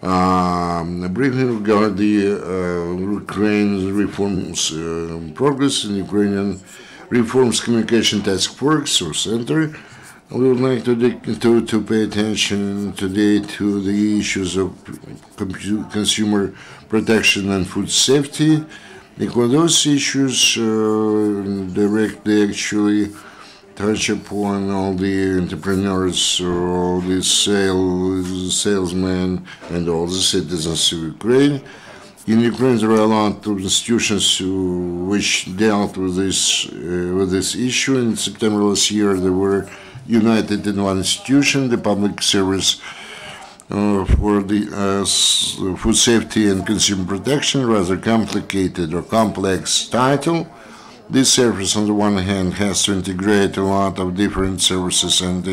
briefing regarding the Ukraine's reforms progress in Ukrainian Reforms Communication Taskforce or Center. We would like to pay attention today to the issues of consumer protection and food safety, because those issues directly actually touch upon all the entrepreneurs, all the salesmen, and all the citizens of Ukraine. In Ukraine, there are a lot of institutions which dealt with this issue. In September last year, they were united in one institution, the Public Service for the Food Safety and Consumer Protection, rather complicated or complex title. This service, on the one hand, has to integrate a lot of different services and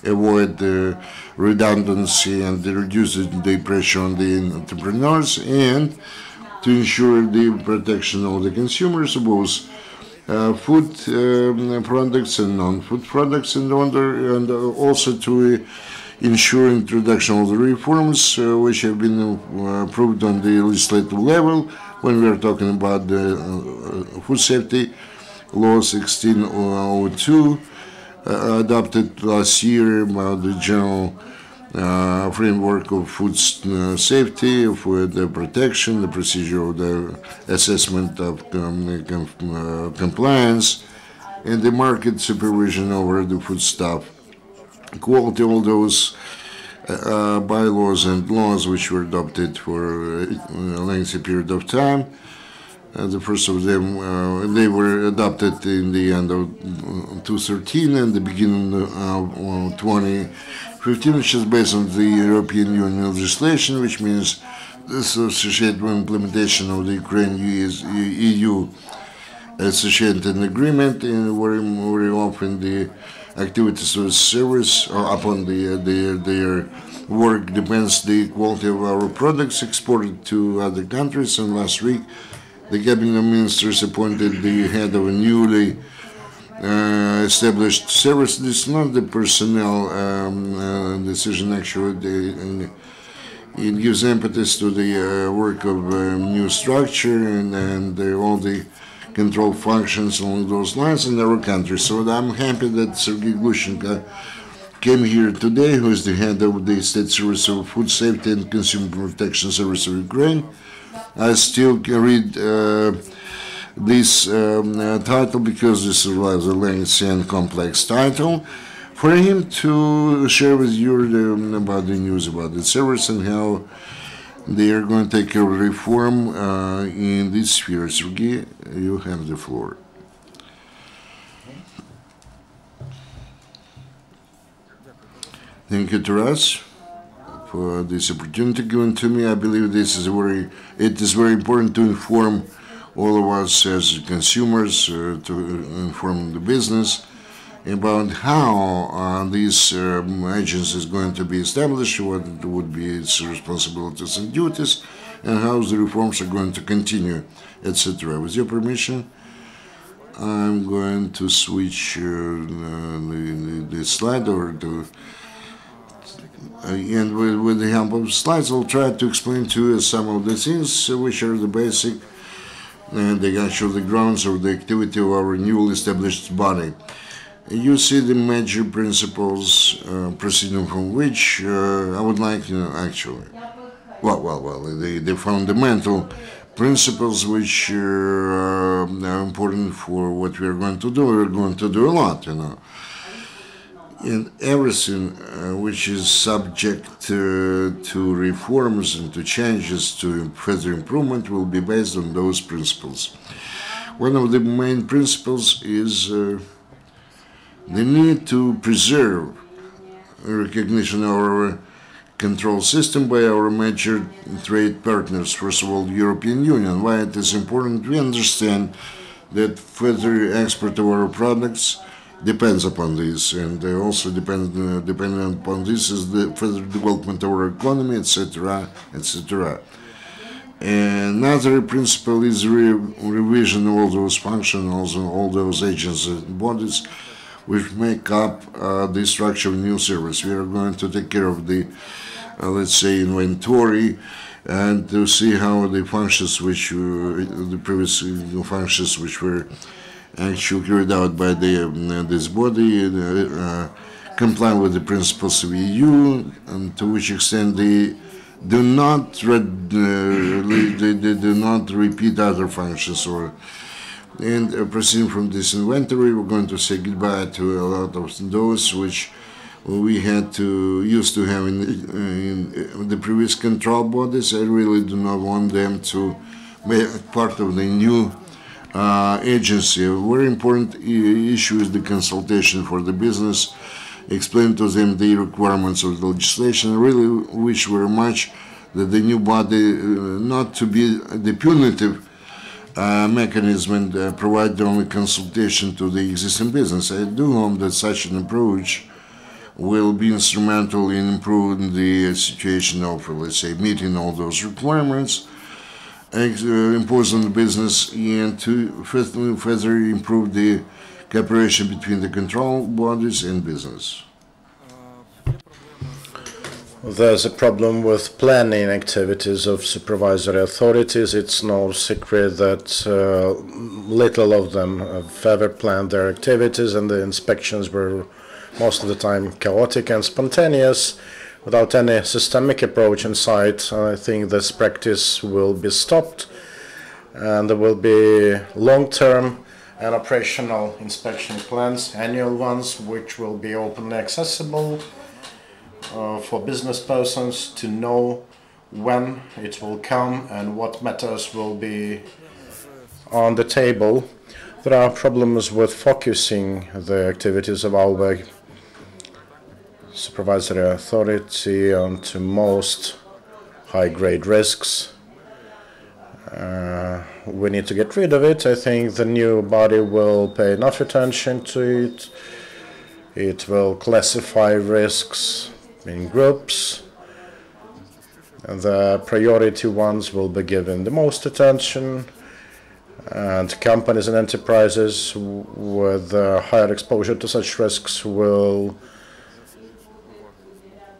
avoid the redundancy and reduce the pressure on the entrepreneurs, and to ensure the protection of the consumers, both food products and non-food products, and also to ensure introduction of the reforms which have been approved on the legislative level when we are talking about the food safety law 1602 adopted last year about the general framework of food safety, for the protection, the procedure of the assessment of compliance, and the market supervision over the foodstuff quality. All those bylaws and laws which were adopted for a lengthy period of time. The first of them, they were adopted in the end of 2013 and the beginning of 2015, which is based on the European Union legislation, which means this associated with implementation of the Ukraine-EU associated agreement, and very often the activities of service upon their work depends the quality of our products exported to other countries. And last week, the cabinet ministers appointed the head of a newly established service. This is not the personnel decision, actually. It gives impetus to the work of new structure and all the control functions along those lines in our country. So I'm happy that Sergiy Glushchenko came here today, who is the head of the State Service of Food Safety and Consumer Protection Service of Ukraine. I still read this title because this is a lengthy and complex title. For him to share with you about the news about the service and how they are going to take care of reform in this sphere. Sergiy, you have the floor. Thank you, Taras, for this opportunity given to me. I believe it is very important to inform all of us as consumers, to inform the business about how this agency is going to be established, what would be its responsibilities and duties, and how the reforms are going to continue, etc. With your permission, I'm going to switch the slide over to. And with the help of slides, I'll try to explain to you some of the things which are the basic and the grounds of the activity of our newly established body. You see the major principles proceeding from which I would like, the fundamental principles which are important for what we are going to do. We're going to do a lot, And everything which is subject to reforms and to changes, to further improvement, will be based on those principles. One of the main principles is the need to preserve recognition of our control system by our major trade partners, first of all, the European Union. Why it is important? We understand that further export of our products depends upon this, and also depending upon this is the further development of our economy, etc., etc. Another principle is revision of all those functions, all those agencies and bodies which make up the structure of new service. We are going to take care of the let's say, inventory, and to see how the functions which the previous functions which were actually carried out by this body comply with the principles of EU, and to which extent they do not they do not repeat other functions. And proceeding from this inventory, we're going to say goodbye to a lot of those which we used to have in the previous control bodies. I really do not want them to be part of the new agency. A very important issue is the consultation for the business. Explain to them the requirements of the legislation. I really wish very much that the new body not to be the punitive mechanism and provide only consultation to the existing business. I do hope that such an approach will be instrumental in improving the situation of, let's say, meeting all those requirements imposed on the business, and to further improve the cooperation between the control bodies and business. There's a problem with planning activities of supervisory authorities. It's no secret that little of them have ever planned their activities, and the inspections were most of the time chaotic and spontaneous, without any systemic approach in sight. I think this practice will be stopped, and there will be long-term and operational inspection plans, annual ones, which will be openly accessible for business persons to know when it will come and what matters will be on the table. There are problems with focusing the activities of our supervisory authority onto most high-grade risks. We need to get rid of it. I think the new body will pay enough attention to it. It will classify risks in groups, and the priority ones will be given the most attention, and companies and enterprises with higher exposure to such risks will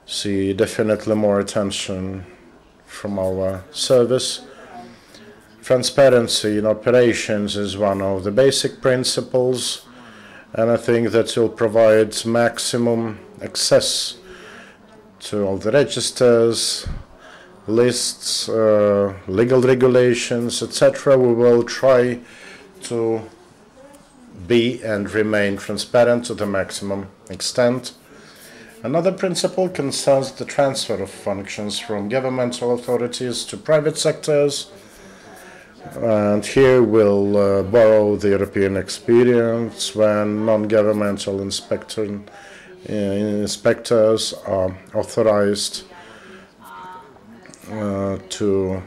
see definitely more attention from our service. Transparency in operations is one of the basic principles, and I think that will provide maximum access to all the registers, lists, legal regulations, etc. We will try to be and remain transparent to the maximum extent. Another principle concerns the transfer of functions from governmental authorities to private sectors. And here we'll borrow the European experience when non-governmental inspectors are authorized to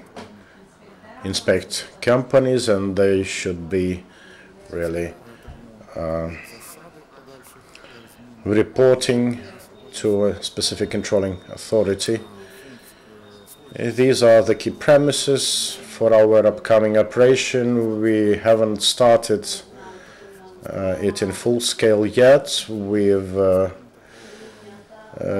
inspect companies, and they should be really reporting to a specific controlling authority. These are the key premises for our upcoming operation. We haven't started it in full scale yet. We've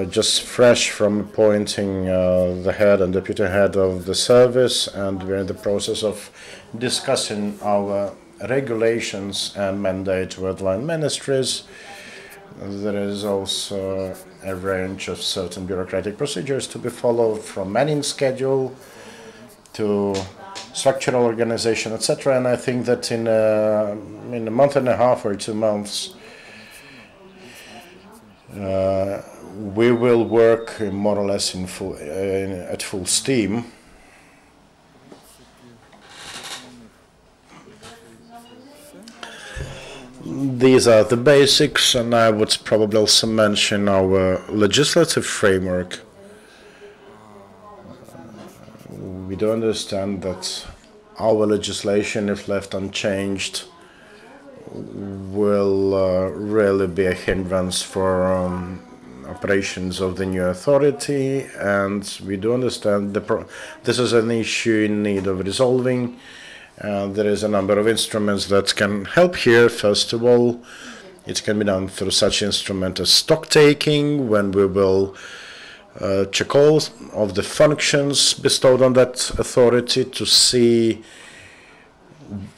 just fresh from appointing the head and deputy head of the service, and we're in the process of discussing our regulations and mandate with line ministries. There is also a range of certain bureaucratic procedures to be followed, from manning schedule to structural organization, etc. And I think that in a month and a half or 2 months, we will work more or less at full steam. These are the basics, and I would probably also mention our legislative framework. We do understand that our legislation, if left unchanged, will really be a hindrance for operations of the new authority, and we do understand this is an issue in need of resolving. There is a number of instruments that can help here. First of all, it can be done through such instrument as stock taking, when we will check all of the functions bestowed on that authority to see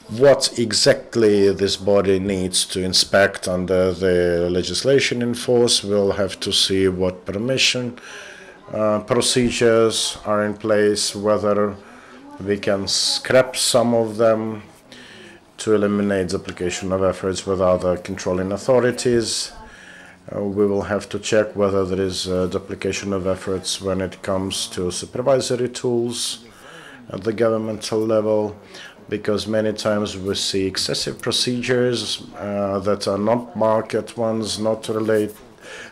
what exactly this body needs to inspect under the legislation in force. We'll have to see what permission procedures are in place, whether we can scrap some of them to eliminate duplication of efforts with other controlling authorities. We will have to check whether there is duplication of efforts when it comes to supervisory tools at the governmental level, because many times we see excessive procedures that are not market ones, not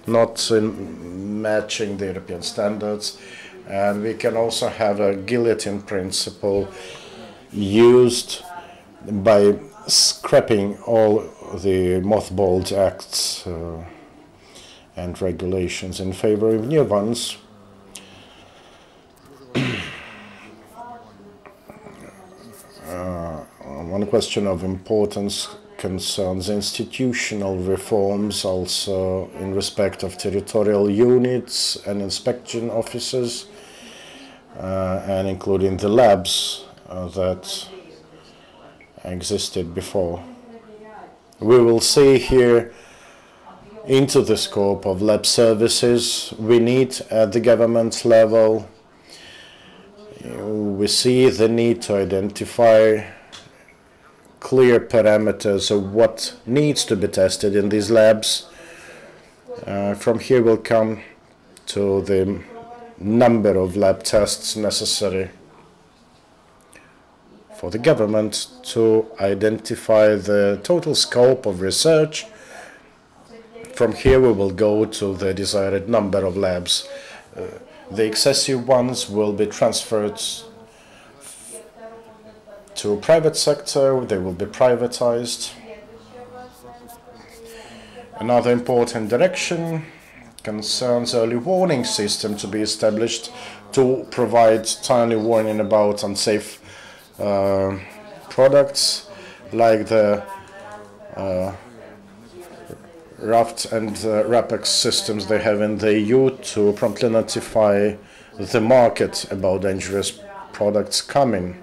matching the European standards. And we can also have a guillotine principle used by scrapping all the mothballed acts and regulations in favor of new ones. One question of importance concerns institutional reforms, also in respect of territorial units and inspection officers, and including the labs that existed before. We will see here into the scope of lab services we need at the government level. We see the need to identify clear parameters of what needs to be tested in these labs. From here we'll come to the number of lab tests necessary for the government to identify the total scope of research. From here we will go to the desired number of labs. The excessive ones will be transferred to private sector, they will be privatized. Another important direction concerns early warning system to be established to provide timely warning about unsafe products like the RAFT and RAPEX systems they have in the EU to promptly notify the market about dangerous products coming.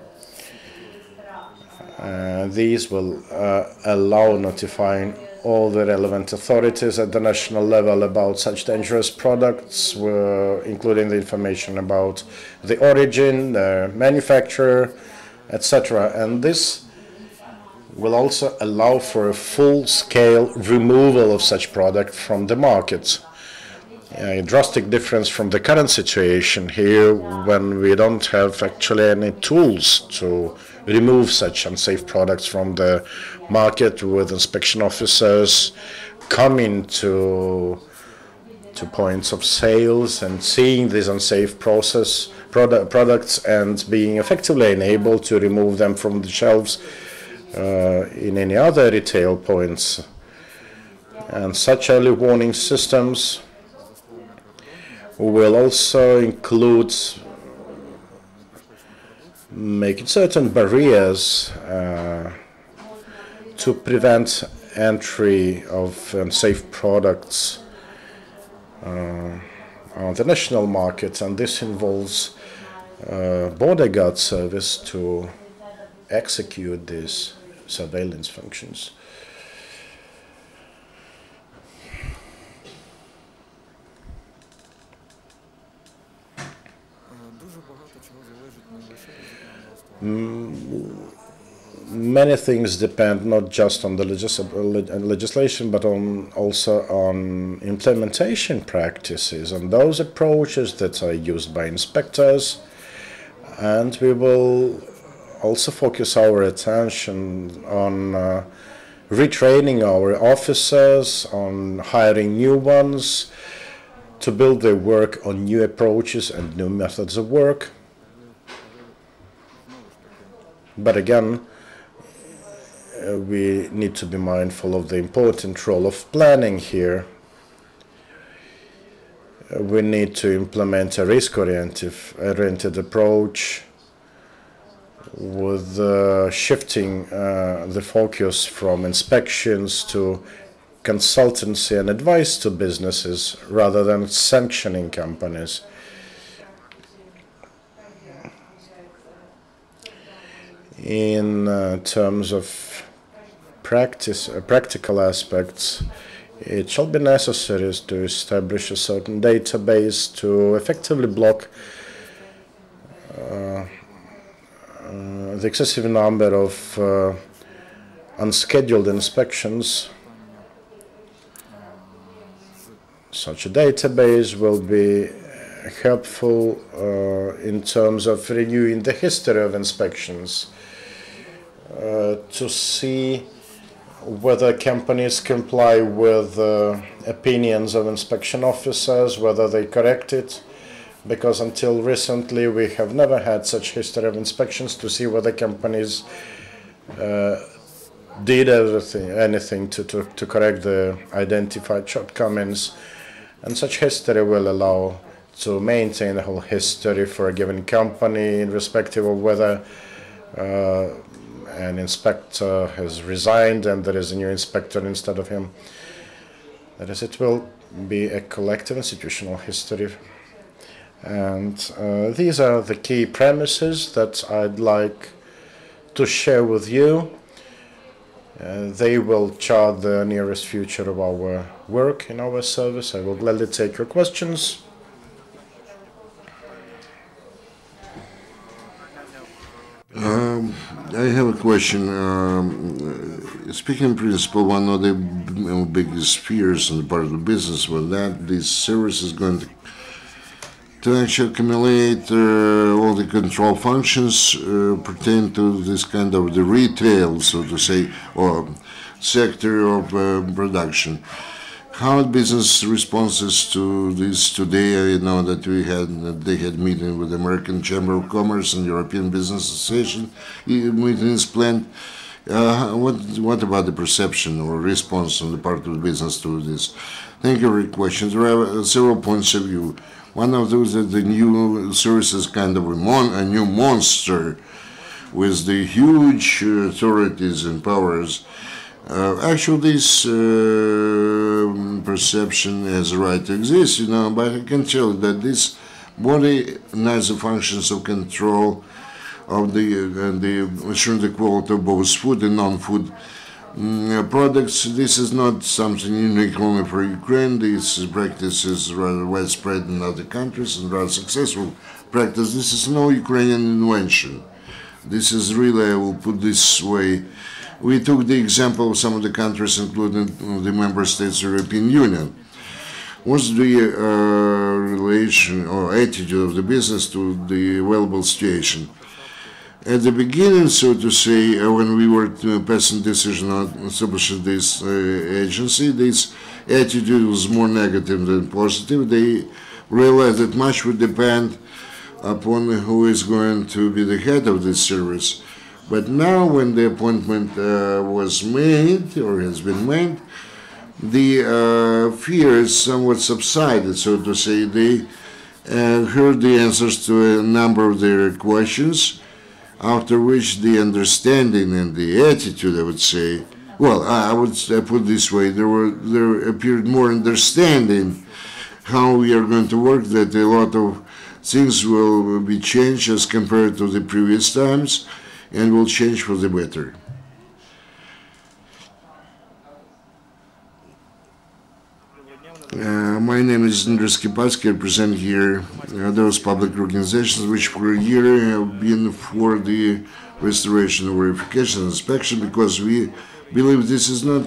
These will allow notifying all the relevant authorities at the national level about such dangerous products, including the information about the origin, the manufacturer, etc. And this will also allow for a full-scale removal of such product from the market. A drastic difference from the current situation here, when we don't have actually any tools to remove such unsafe products from the market, with inspection officers coming to points of sales and seeing these unsafe products and being effectively enabled to remove them from the shelves in any other retail points. And such early warning systems will also include making certain barriers to prevent entry of unsafe products on the national market, and this involves border guard service to execute these surveillance functions. Many things depend not just on the legislation, but also on implementation practices, on those approaches that are used by inspectors. And we will also focus our attention on retraining our officers, on hiring new ones to build their work on new approaches and new methods of work. But again, we need to be mindful of the important role of planning here. We need to implement a risk-oriented approach with shifting the focus from inspections to consultancy and advice to businesses rather than sanctioning companies. In terms of practical aspects, it shall be necessary to establish a certain database to effectively block the excessive number of unscheduled inspections. Such a database will be helpful in terms of reviewing the history of inspections to see whether companies comply with opinions of inspection officers, whether they correct it, because until recently we have never had such history of inspections to see whether companies did anything to correct the identified shortcomings. And such history will allow to maintain the whole history for a given company, irrespective of whether an inspector has resigned and there is a new inspector instead of him. That is, it will be a collective institutional history. And these are the key premises that I'd like to share with you. They will chart the nearest future of our work in our service. I will gladly take your questions. I have a question. Speaking in principle, one of the biggest fears on the part of the business was that this service is going to actually accumulate all the control functions pertain to this kind of the retail, so to say, or sector of production. How business responses to this today? I know that they had meeting with the American Chamber of Commerce and European Business Association. Meeting is planned. What about the perception or response on the part of the business to this? Thank you for your questions. There are several points of view. One of those is the new services kind of a new monster with the huge authorities and powers. Actually, this perception has a right to exist, but I can tell you that this body has the functions of control of the ensuring the quality of both food and non-food products. This is not something unique only for Ukraine. This practice is rather widespread in other countries and rather successful practice. This is no Ukrainian invention. This is really, I will put this way, we took the example of some of the countries, including the member states of the European Union. What's the relation or attitude of the business to the available situation? At the beginning, so to say, when we were passing decision on establishing this agency, this attitude was more negative than positive. They realized that much would depend upon who is going to be the head of this service. But now, when the appointment was made or has been made, the fears somewhat subsided, so to say. They heard the answers to a number of their questions, after which the understanding and the attitude, I would say, well, I would put it this way, there appeared more understanding how we are going to work, that a lot of things will be changed as compared to the previous times, and will change for the better. My name is Sergiy. I represent here those public organizations which for a year have been for the restoration, verification, and inspection, because we believe this is not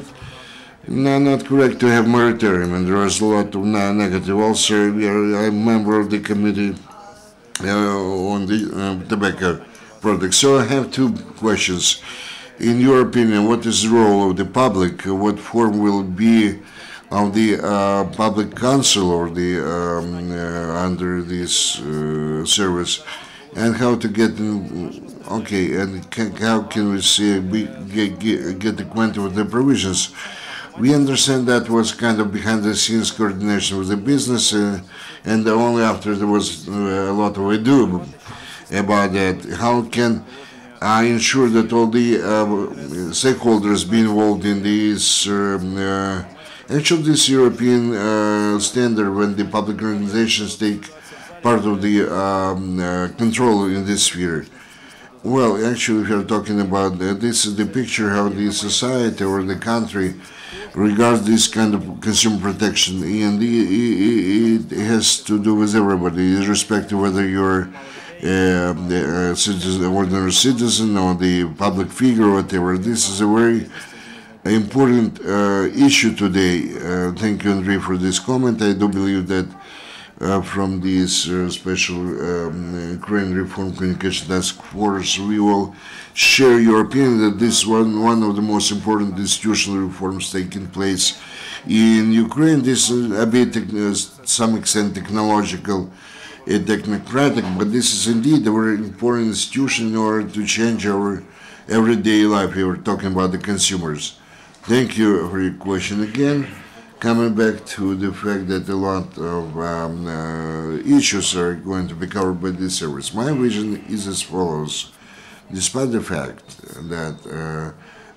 correct to have moratorium, and there is a lot of negative. Also, I'm a member of the committee on the tobacco products. So I have two questions. In your opinion, what is the role of the public? What form will be of the public council or the under this service, and how to get in? Okay, and how can we see get acquainted with the provisions? We understand that was kind of behind the scenes coordination with the business, and only after there was a lot of ado about that. How can I ensure that all the stakeholders be involved in these Actually, this European standard, when the public organizations take part of the control in this sphere. Well, actually, if you're talking about this is the picture how the society or the country regards this kind of consumer protection, and it has to do with everybody, irrespective of whether you're a citizen, ordinary citizen, or the public figure, or whatever. This is a very important issue today. Thank you, Andrei, for this comment. I do believe that from this special Ukraine Reform Communication Task Force, we will share your opinion that this is one of the most important institutional reforms taking place in Ukraine. This is a bit, to some extent, technological and technocratic, but this is indeed a very important institution in order to change our everyday life. We were talking about the consumers. Thank you for your question again. Coming back to the fact that a lot of issues are going to be covered by this service, my vision is as follows. Despite the fact that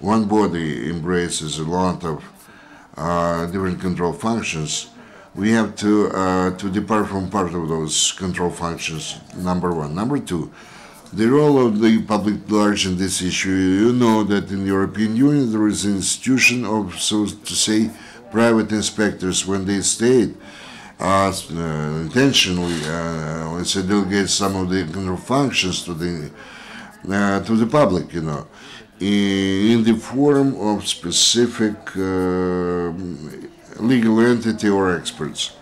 one body embraces a lot of different control functions, we have to depart from part of those control functions, number one. Number two, the role of the public at large in this issue. You know that in the European Union there is an institution of, so to say, private inspectors. When they state intentionally, let's say, delegate some of the control functions to the public, you know, in the form of specific legal entity or experts.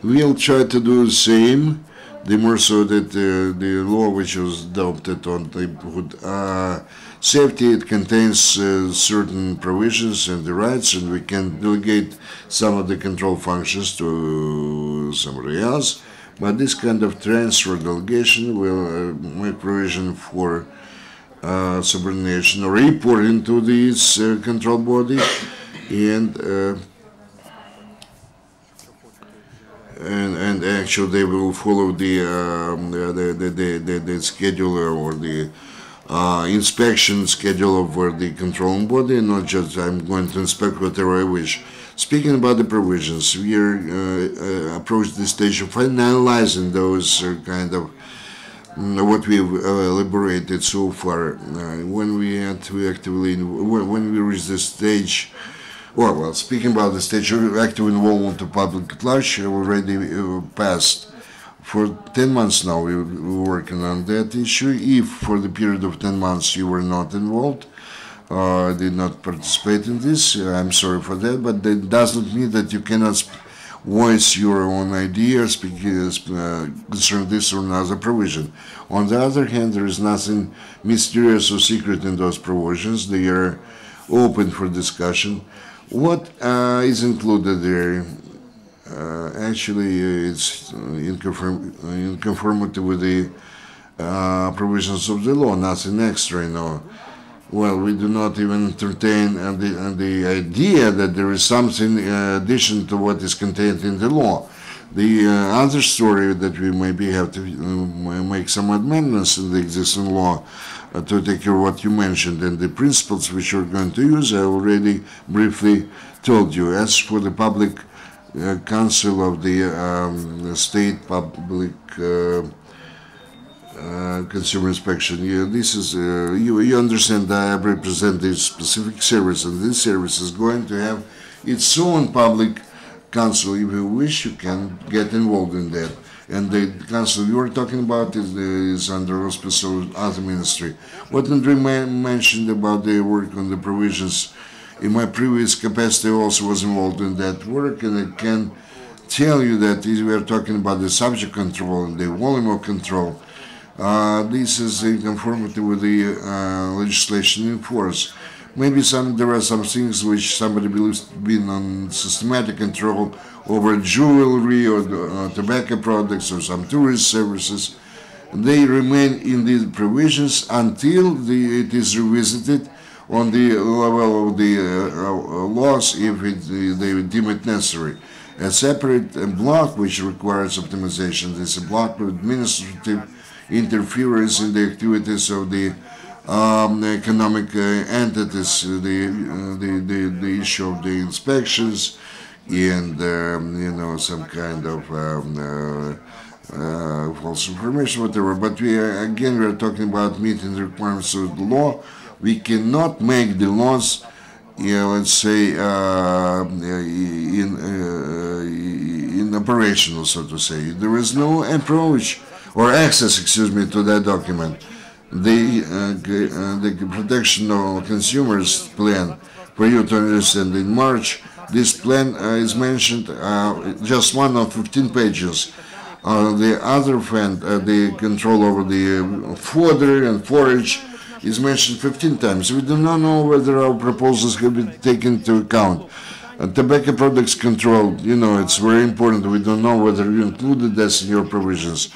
We'll try to do the same. The more so that the law which was adopted on neighborhood safety, it contains certain provisions and the rights, and we can delegate some of the control functions to somebody else. But this kind of transfer delegation will make provision for subordination or reporting to this control body, and actually they will follow the schedule or the inspection schedule of the controlling body, and not just I'm going to inspect whatever I wish. Speaking about the provisions, we are approached the stage of finalizing those kind of what we've elaborated so far. When we had to actively, when we reach this stage. Well, speaking about the stage of active involvement of public at large, already passed. For 10 months now, we're working on that issue. If for the period of 10 months you were not involved, did not participate in this, I'm sorry for that, but that doesn't mean that you cannot voice your own ideas concerning this or another provision. On the other hand, there is nothing mysterious or secret in those provisions. They are open for discussion. What is included there? Actually, it's in conformity with the provisions of the law, nothing extra, you know. Well, we do not even entertain the idea that there is something in addition to what is contained in the law. The other story that we maybe have to make some amendments in the existing law to take care of what you mentioned, and the principles which we're going to use, I already briefly told you. As for the public council of the state public consumer inspection, this is you understand that I represent this specific service, and this service is going to have its own public council. If you wish, you can get involved in that. And the council you are talking about is under auspices of other ministry. What Andrei mentioned about the work on the provisions, in my previous capacity I also was involved in that work, and I can tell you that if we are talking about the subject control and the volume of control, this is in conformity with the legislation in force. Maybe there are some things which somebody believes being on systematic control over jewelry or tobacco products or some tourist services. They remain in these provisions until it is revisited on the level of the laws if they deem it necessary. A separate block which requires optimization is a block of administrative interference in the activities of the economic entities, the issue of the inspections, and some kind of false information, whatever. But we are talking about meeting the requirements of the law. We cannot make the laws, let's say, in operational, so to say. There is no approach or access, to that document. The protection of consumers plan, for you to understand, in March, this plan is mentioned just one of 15 pages. The other fund, the control over the fodder and forage, is mentioned 15 times. We do not know whether our proposals have been taken into account. Tobacco products control, it's very important. We don't know whether you included this in your provisions.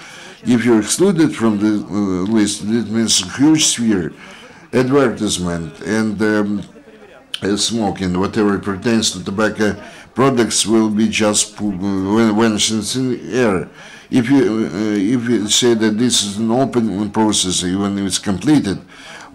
If you exclude it from the list, it means a huge sphere. Advertisement and smoking, whatever pertains to tobacco products, will be just vanished in the air. If you say that this is an open process, even if it's completed,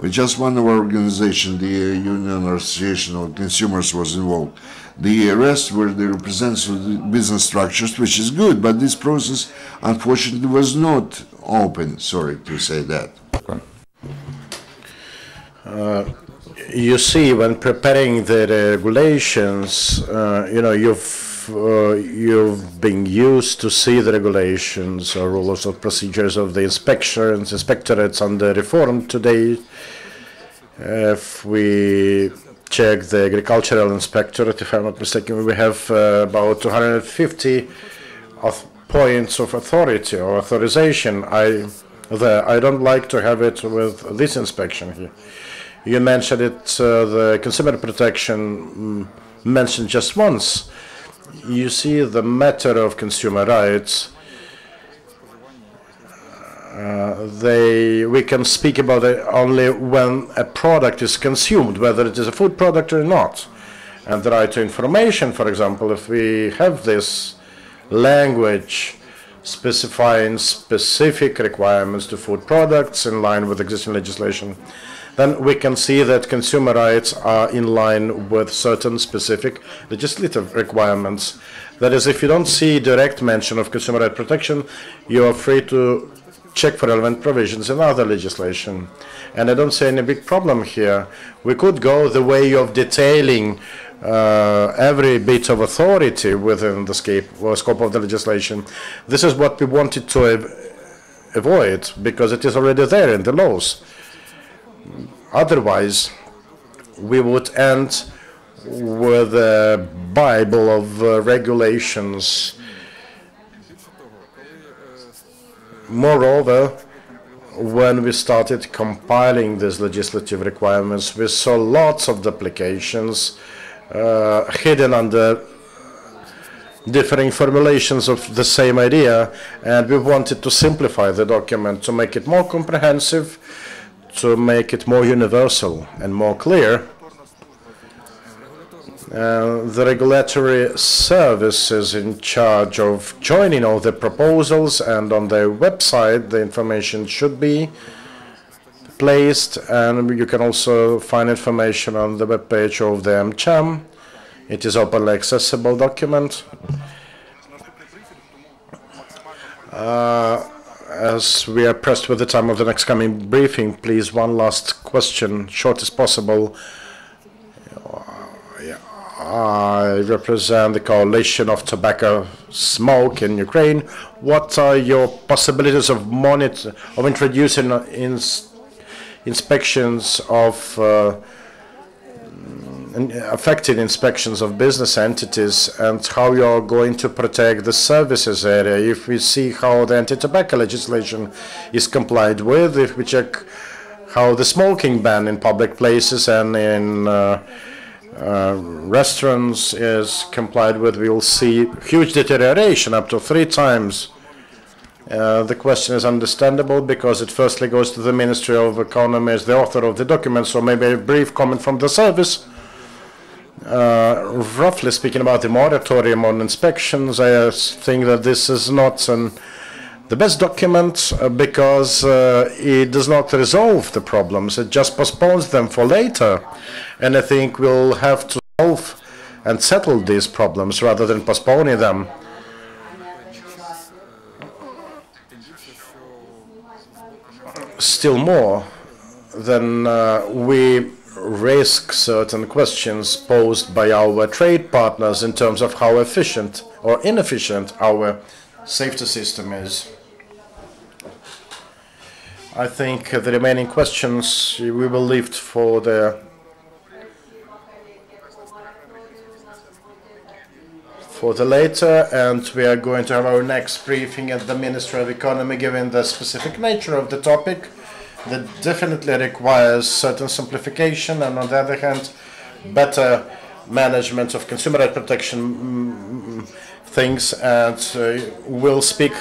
just one of our organization, the Union or Association of Consumers, was involved. The rest were the representatives of the business structures, which is good, but this process, unfortunately, was not open. Sorry to say that. You see, when preparing the regulations, you've been used to see the regulations or rules of procedures of the inspectorates under reform today. If we check the agricultural inspectorate, if I'm not mistaken, we have about 250 points of authority or authorization. I don't like to have it with this inspection here. You mentioned it, the consumer protection mentioned just once. You see, the matter of consumer rights, we can speak about it only when a product is consumed, whether it is a food product or not. And the right to information, for example, if we have this language specifying specific requirements to food products in line with existing legislation, then we can see that consumer rights are in line with certain specific legislative requirements. That is, if you don't see direct mention of consumer right protection, you are free to check for relevant provisions in other legislation. And I don't see any big problem here. We could go the way of detailing every bit of authority within the scope of the legislation. This is what we wanted to avoid, because it is already there in the laws. Otherwise, we would end with a Bible of regulations. Moreover, when we started compiling these legislative requirements, we saw lots of duplications hidden under differing formulations of the same idea, and we wanted to simplify the document to make it more comprehensive, to make it more universal and more clear. The regulatory service is in charge of joining all the proposals, and on their website the information should be placed, and you can also find information on the webpage of the MCHAM. It is openly accessible document. As we are pressed with the time of the next coming briefing, please, one last question, short as possible. I represent the coalition of tobacco smoke in Ukraine. What are your possibilities of introducing inspections of affected inspections of business entities, and how you are going to protect the services area? If we see how the anti-tobacco legislation is complied with, if we check how the smoking ban in public places and in restaurants is complied with, we will see huge deterioration, up to 3 times. The question is understandable, because it firstly goes to the Ministry of Economy as the author of the document, so maybe a brief comment from the service. Roughly speaking, about the moratorium on inspections, I think that this is not an the best document because it does not resolve the problems, it just postpones them for later. And I think we'll have to solve and settle these problems rather than postponing them. Still more than we risk certain questions posed by our trade partners in terms of how efficient or inefficient our safety system is. I think the remaining questions we will leave for the later, and we are going to have our next briefing at the Ministry of Economy, given the specific nature of the topic that definitely requires certain simplification and, on the other hand, better management of consumer right protection things, and we'll speak